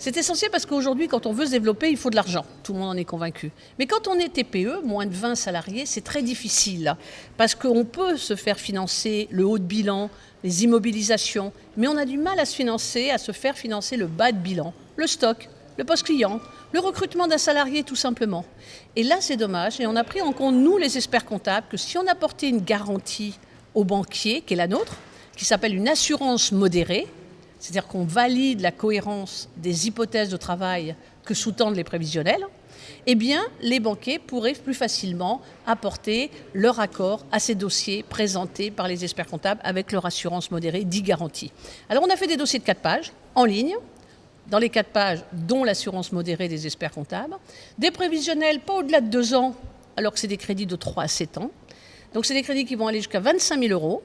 C'est essentiel parce qu'aujourd'hui, quand on veut se développer, il faut de l'argent. Tout le monde en est convaincu. Mais quand on est TPE, moins de 20 salariés, c'est très difficile. Parce qu'on peut se faire financer le haut de bilan, les immobilisations, mais on a du mal à se faire financer le bas de bilan, le stock, le poste client, le recrutement d'un salarié tout simplement. Et là, c'est dommage. Et on a pris en compte, nous, les experts comptables, que si on apportait une garantie au banquier, qui est la nôtre, qui s'appelle une assurance modérée, c'est-à-dire qu'on valide la cohérence des hypothèses de travail que sous-tendent les prévisionnels, eh bien, les banquiers pourraient plus facilement apporter leur accord à ces dossiers présentés par les experts comptables avec leur assurance modérée, dit garantie. Alors, on a fait des dossiers de 4 pages, en ligne, dans les 4 pages, dont l'assurance modérée des experts comptables, des prévisionnels pas au-delà de 2 ans, alors que c'est des crédits de 3 à 7 ans. Donc, c'est des crédits qui vont aller jusqu'à 25 000 €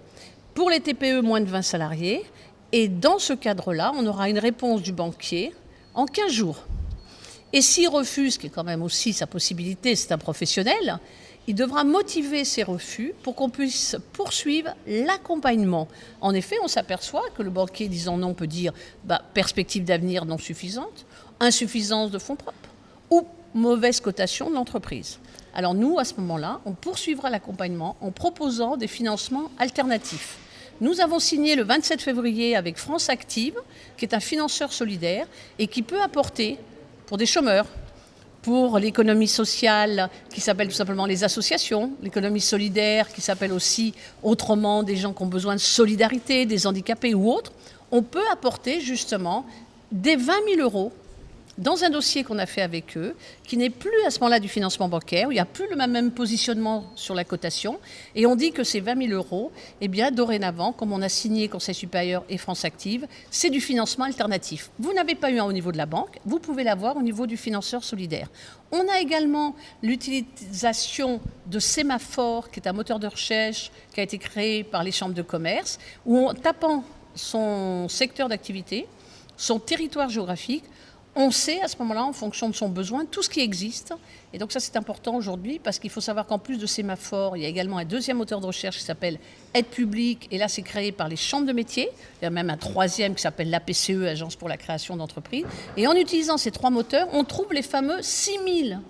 pour les TPE moins de 20 salariés. Et dans ce cadre-là, on aura une réponse du banquier en 15 jours. Et s'il refuse, ce qui est quand même aussi sa possibilité, c'est un professionnel, il devra motiver ses refus pour qu'on puisse poursuivre l'accompagnement. En effet, on s'aperçoit que le banquier disant non peut dire perspective d'avenir non suffisante, insuffisance de fonds propres ou mauvaise cotation de l'entreprise. Alors nous, à ce moment-là, on poursuivra l'accompagnement en proposant des financements alternatifs. Nous avons signé le 27 février avec France Active, qui est un financeur solidaire et qui peut apporter pour des chômeurs, pour l'économie sociale qui s'appelle tout simplement les associations, l'économie solidaire qui s'appelle aussi autrement des gens qui ont besoin de solidarité, des handicapés ou autres, on peut apporter justement des 20 000 € dans un dossier qu'on a fait avec eux, qui n'est plus à ce moment-là du financement bancaire, où il n'y a plus le même positionnement sur la cotation, et on dit que ces 20 000 €, eh bien, dorénavant, comme on a signé Conseil supérieur et France Active, c'est du financement alternatif. Vous n'avez pas eu un au niveau de la banque, vous pouvez l'avoir au niveau du financeur solidaire. On a également l'utilisation de Sémaphore, qui est un moteur de recherche qui a été créé par les chambres de commerce, où en tapant son secteur d'activité, son territoire géographique, on sait à ce moment-là, en fonction de son besoin, tout ce qui existe. Et donc ça, c'est important aujourd'hui parce qu'il faut savoir qu'en plus de Sémaphore, il y a également un deuxième moteur de recherche qui s'appelle Aide publique. Et là, c'est créé par les chambres de métiers. Il y a même un troisième qui s'appelle l'APCE, Agence pour la création d'entreprises. Et en utilisant ces 3 moteurs, on trouve les fameux 6000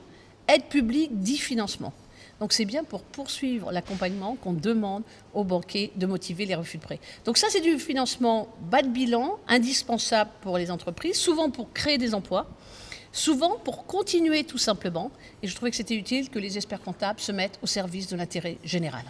aides publiques dits financements. Donc c'est bien pour poursuivre l'accompagnement qu'on demande aux banquiers de motiver les refus de prêt. Donc ça, c'est du financement bas de bilan, indispensable pour les entreprises, souvent pour créer des emplois, souvent pour continuer tout simplement. Et je trouvais que c'était utile que les experts comptables se mettent au service de l'intérêt général.